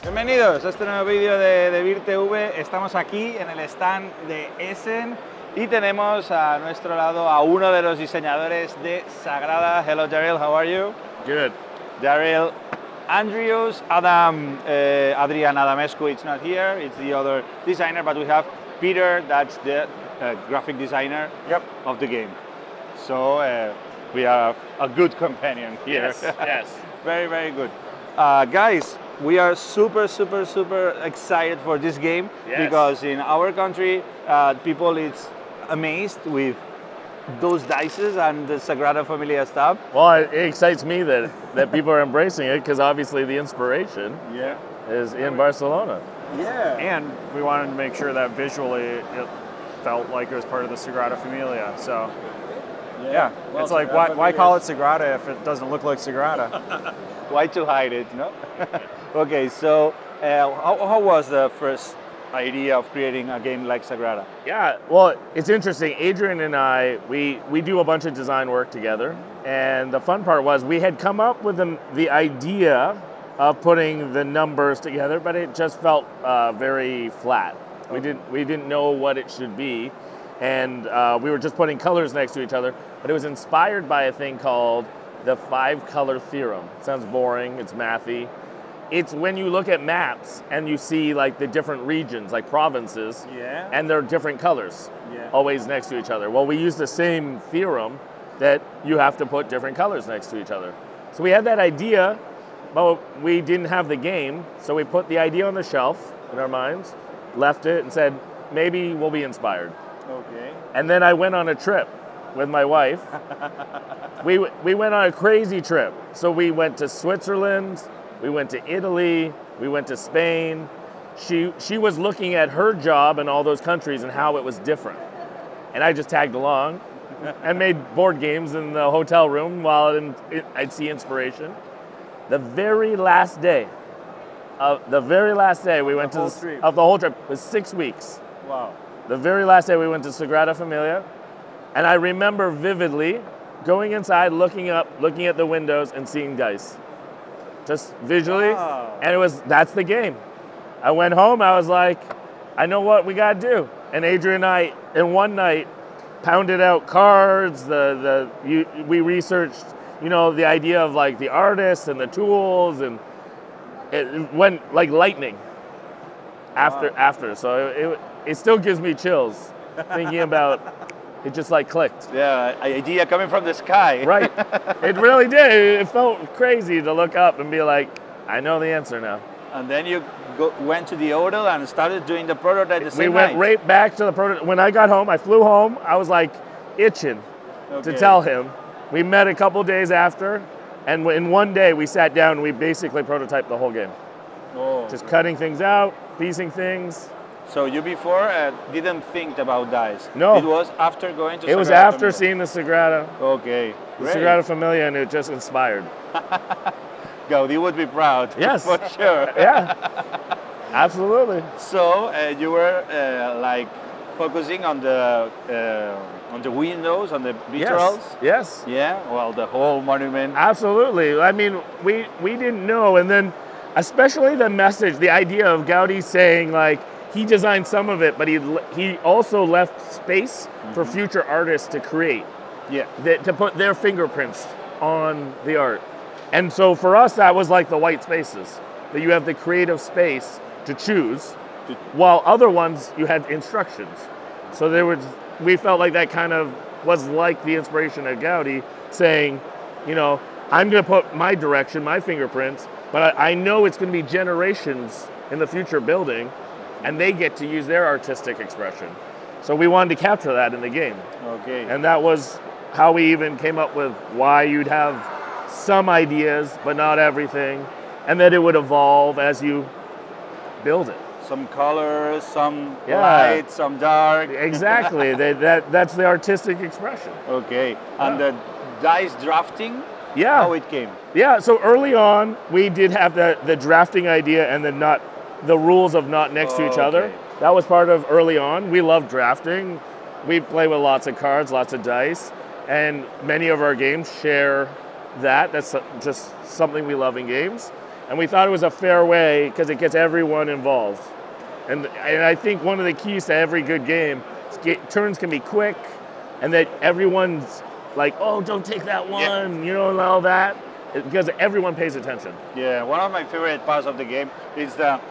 Bienvenidos a este nuevo vídeo de Devir TV. Estamos aquí en el stand de Essen y tenemos a nuestro lado a uno de los diseñadores de Sagrada. Hello Daryl, how are you? Good. Daryl Andrews, Adrian Adamescu, it's not here, it's the other designer, but we have Peter, that's the graphic designer of the game. So we are a good companion here. Yes. Very, very good. Guys, we are super excited for this game because in our country, people is amazed with those dices and the Sagrada Familia stuff. Well, it excites me that people are embracing it because obviously the inspiration is in Barcelona. Yeah. And we wanted to make sure that visually it felt like it was part of the Sagrada Familia. So, well, it's like, why call it Sagrada if it doesn't look like Sagrada? Why to hide it, no? Okay, so how was the first idea of creating a game like Sagrada? Yeah, well, it's interesting. Adrian and I, we do a bunch of design work together. And the fun part was we had come up with the idea of putting the numbers together, but it just felt very flat. Okay. We didn't know what it should be. And we were just putting colors next to each other. But it was inspired by a thing called the 5-color theorem. It sounds boring, it's mathy. It's when you look at maps and you see like the different regions, like provinces, and they're different colors, always next to each other. Well, we use the same theorem that you have to put different colors next to each other. So we had that idea, but we didn't have the game, so we put the idea on the shelf in our minds, left it, and said, maybe we'll be inspired. Okay. And then I went on a trip with my wife. We went on a crazy trip. So we went to Switzerland, we went to Italy, we went to Spain. She was looking at her job in all those countries and how it was different. And I just tagged along and made board games in the hotel room while I'd see inspiration. The very last day we went to of the whole trip was 6 weeks. Wow. The very last day we went to Sagrada Familia, and I remember vividly going inside, looking at the windows and seeing dice. Just visually, and that's the game. I went home, I was like, I know what we gotta do. And Adrian and I, in one night, pounded out cards, we researched, the idea of like the artists and the tools, and it went like lightning after. So it still gives me chills thinking about it. Just like clicked. Yeah, idea coming from the sky. Right. It really did. It felt crazy to look up and be like, I know the answer now. And then you went to the hotel and started doing the prototype the same We went night. right back to the prototype. When I got home, I flew home. I was like itching to tell him. We met a couple days after, and in one day we sat down and we basically prototyped the whole game. Just cutting things out, piecing things. So you before didn't think about dice? No. It was after going to Sagrada It was after Familia. seeing the Sagrada. Okay, The great. Sagrada Familia, and it just inspired. Gaudi would be proud. Yes. For sure. Yeah. Absolutely. So you were like focusing on the windows, on the vitrals? Yes. Yeah, well, the whole monument. Absolutely. I mean, we didn't know, and then especially the message, the idea of Gaudi saying like, he designed some of it, but he also left space for future artists to create, to put their fingerprints on the art. And so for us, that was like the white spaces, that you have the creative space to choose, while other ones you had instructions. So we felt like that kind of was like the inspiration of Gaudi saying, I'm going to put my direction, my fingerprints, but I know it's going to be generations in the future building, and they get to use their artistic expression. So we wanted to capture that in the game. Okay. And that was how we even came up with why you'd have some ideas, but not everything, and that it would evolve as you build it. Some colors, some light, some dark. Exactly. That's the artistic expression. Okay. And the dice drafting, Yeah. how it came? Yeah, so early on, we did have the drafting idea and the rules of not next to each other. That was part of early on. We love drafting. We play with lots of cards, lots of dice, and many of our games share that. That's just something we love in games. And we thought it was a fair way because it gets everyone involved. And I think one of the keys to every good game is turns can be quick, and that everyone's like, oh, don't take that one, you know, and all that, because everyone pays attention. Yeah, one of my favorite parts of the game is the,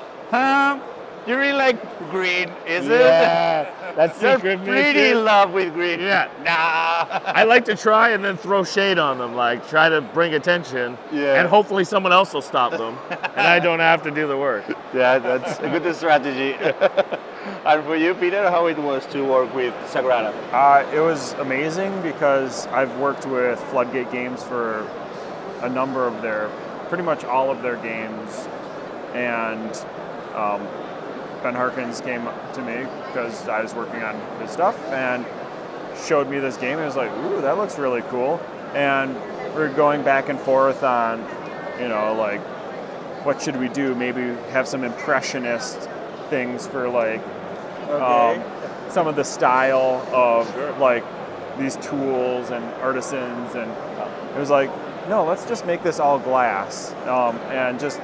you really like green, is it? Yeah, that's You're secret pretty mission. in love with green. Yeah. Nah. I like to try and then throw shade on them, like try to bring attention, and hopefully someone else will stop them, and I don't have to do the work. Yeah, that's a good strategy. And for you, Peter, how it was to work with Sagrada? It was amazing because I've worked with Floodgate Games for a number of pretty much all of their games, and Ben Harkins came to me because I was working on his stuff and showed me this game. It was like, ooh, that looks really cool. And we're going back and forth on, you know, like, what should we do? Maybe have some impressionist things for like some of the style of like these tools and artisans. And it was like, no, let's just make this all glass and just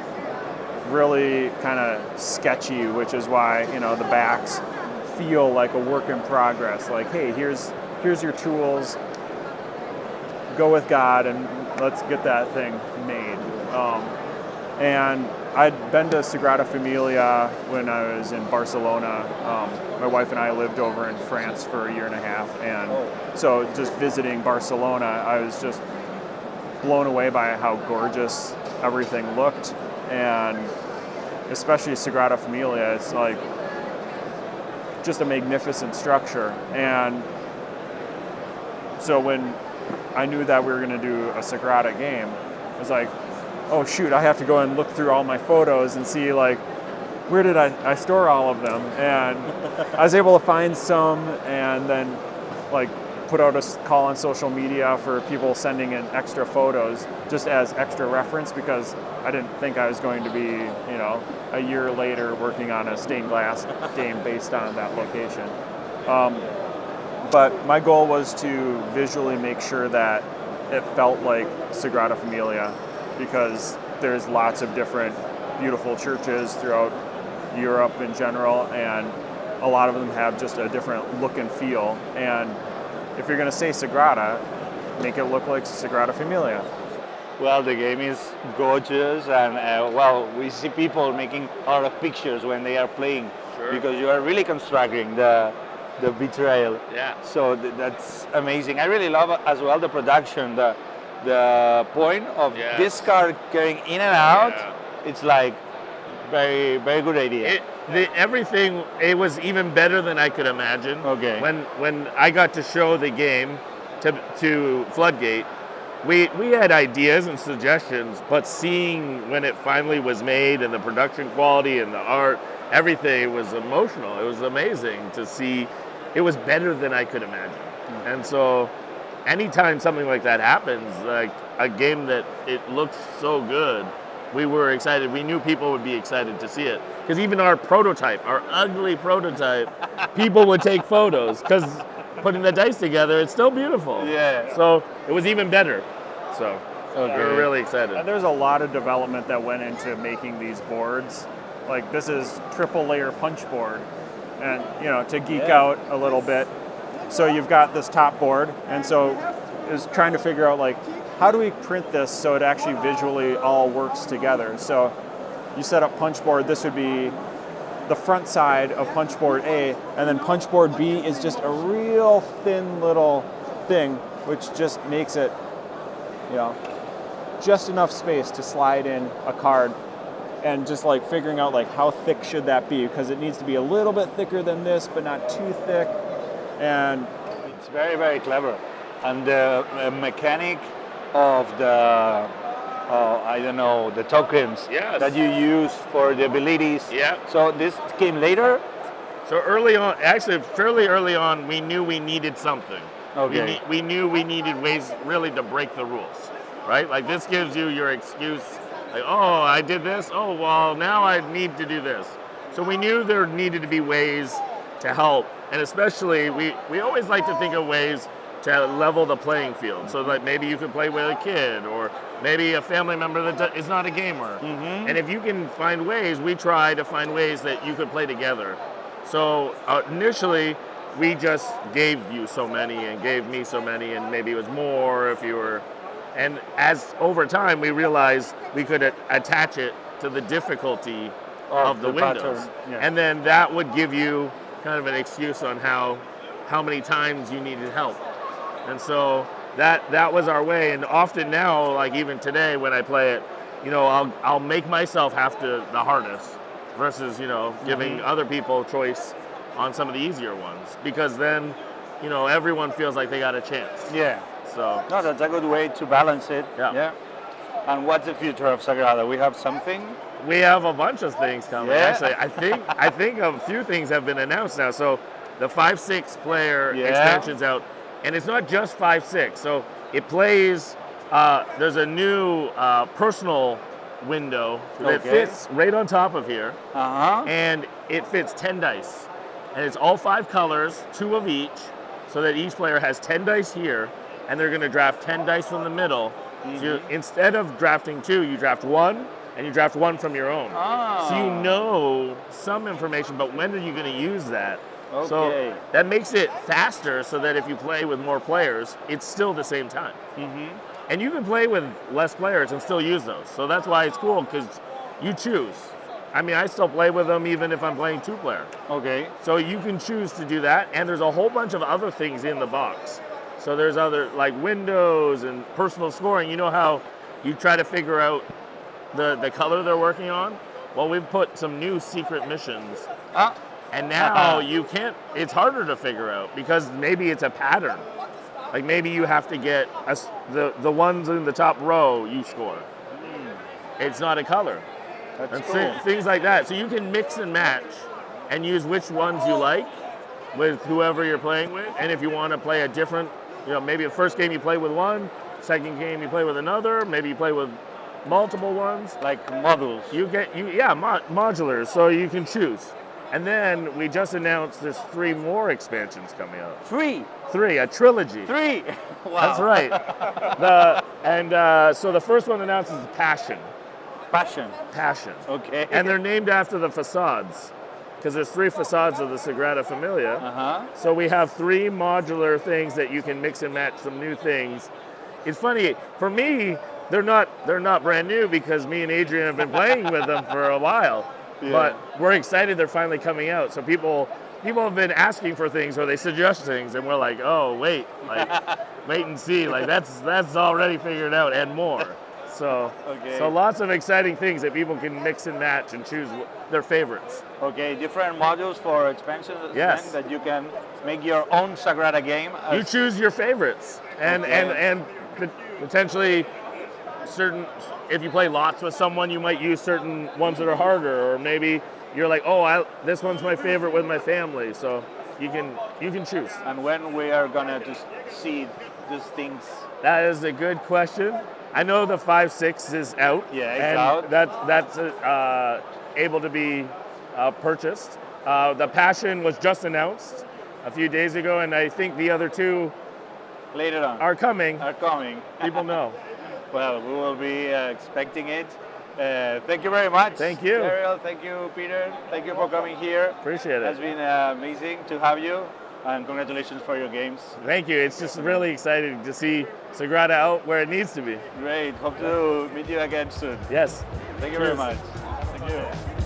really kind of sketchy, which is why, you know, the backs feel like a work in progress. Like, hey, here's your tools. Go with God and let's get that thing made. And I'd been to Sagrada Familia when I was in Barcelona. My wife and I lived over in France for a year and a half, and so just visiting Barcelona, I was just blown away by how gorgeous everything looked, and especially Sagrada Familia. It's like just a magnificent structure. And so when I knew that we were going to do a Sagrada game, I was like, oh shoot, I have to go and look through all my photos and see like, where did I store all of them? And I was able to find some, and then like put out a call on social media for people sending in extra photos just as extra reference, because I didn't think I was going to be, you know, a year later working on a stained glass game based on that location. But my goal was to visually make sure that it felt like Sagrada Familia, because there's lots of different beautiful churches throughout Europe in general, and a lot of them have just a different look and feel. And if you're going to say Sagrada, make it look like Sagrada Familia. Well, the game is gorgeous, and well, we see people making a lot of pictures when they are playing, because you are really constructing the betrayal. Yeah. So that's amazing. I really love as well the production, the point of this car going in and out. It's like very, very good idea. Everything, it was even better than I could imagine. Okay. When I got to show the game to Floodgate, we had ideas and suggestions, but seeing when it finally was made and the production quality and the art, everything was emotional. It was amazing to see. It was better than I could imagine. Mm-hmm. And so anytime something like that happens, like a game that it looks so good, we were excited. We knew people would be excited to see it. Because even our prototype, our ugly prototype, people would take photos, because putting the dice together, it's still beautiful. Yeah. So it was even better. So we were really excited. And there's a lot of development that went into making these boards. Like, this is triple layer punch board. And, you know, to geek out a little bit. So you've got this top board, and so is trying to figure out, like, how do we print this so it actually visually all works together? So you set up punch board, this would be the front side of punch board A, and then punch board B is just a real thin little thing, which just makes it, you know, just enough space to slide in a card. And just like figuring out like how thick should that be, because it needs to be a little bit thicker than this, but not too thick. And it's very, very clever. And the mechanic of the, I don't know, the tokens that you use for the abilities. Yeah. So this came later? So early on, actually fairly early on, we knew we needed something. Okay. We knew we needed ways really to break the rules, right? Like, this gives you your excuse. Like, oh, I did this. Oh, well, now I need to do this. So we knew there needed to be ways to help. And especially, we always like to think of ways to level the playing field. So like maybe you could play with a kid, or maybe a family member that is not a gamer. And if you can find ways, we try to find ways that you could play together. So initially, we just gave you so many and gave me so many, and maybe it was more if you were. And as over time, we realized we could attach it to the difficulty of the windows. And then that would give you kind of an excuse on how many times you needed help. And so that was our way. And often now, like even today when I play it, I'll make myself have to the hardest versus, giving other people choice on some of the easier ones, because then, everyone feels like they got a chance. Yeah. So no, that's a good way to balance it. Yeah. And what's the future of Sagrada? We have something? We have a bunch of things coming. Yeah. Actually, I think a few things have been announced now. So the 5-6 player expansion's out, and it's not just 5-6. So it plays. There's a new personal window that fits right on top of here, and it fits 10 dice, and it's all 5 colors, 2 of each, so that each player has 10 dice here, and they're going to draft 10 dice from the middle. So instead of drafting 2, you draft 1. And you draft 1 from your own. So you know some information, but when are you going to use that? So that makes it faster, so that if you play with more players, it's still the same time. And you can play with less players and still use those. So that's why it's cool, because you choose. I mean, I still play with them even if I'm playing 2-player. So you can choose to do that, and there's a whole bunch of other things in the box. So there's other, like windows and personal scoring. You know how you try to figure out the color they're working on? Well, we've put some new secret missions. And now you can't, it's harder to figure out, because maybe it's a pattern. Like maybe you have to get the ones in the top row you score. It's not a color. That's cool. Things like that. So you can mix and match and use which ones you like with whoever you're playing with. And if you want to play a different, maybe the first game you play with one, second game you play with another, maybe you play with multiple ones. Like modules. Modulars, so you can choose. And then we just announced there's 3 more expansions coming out. 3? 3, a trilogy. 3? Wow. That's right. So the first one announced is Passion. Passion. Okay. And they're named after the facades, because there's 3 facades of the Sagrada Familia. So we have 3 modular things that you can mix and match some new things. It's funny, for me, they're not brand new, because me and Adrian have been playing with them for a while. But we're excited they're finally coming out. So people have been asking for things, or they suggest things, and we're like, oh wait and see. Like that's already figured out and more. So lots of exciting things that people can mix and match and choose their favorites. Different modules for expansions. Yes. That you can make your own Sagrada game. You choose your favorites, and potentially certain. If you play lots with someone, you might use certain ones that are harder, or maybe you're like, this one's my favorite with my family. So you can choose. And when we are gonna just see these things? That is a good question. I know the 5-6 is out. Yeah, it's out. That's able to be purchased. The Passion was just announced a few days ago, and I think the other 2 later on are coming. People know. Well, we will be expecting it. Thank you very much. Thank you. Daryl, thank you, Peter. Thank you for coming here. Appreciate it. It's been amazing to have you, and congratulations for your games. Thank you. It's just really exciting to see Sagrada out where it needs to be. Great. Hope to meet you again soon. Yes. Thank you very much. Thank you.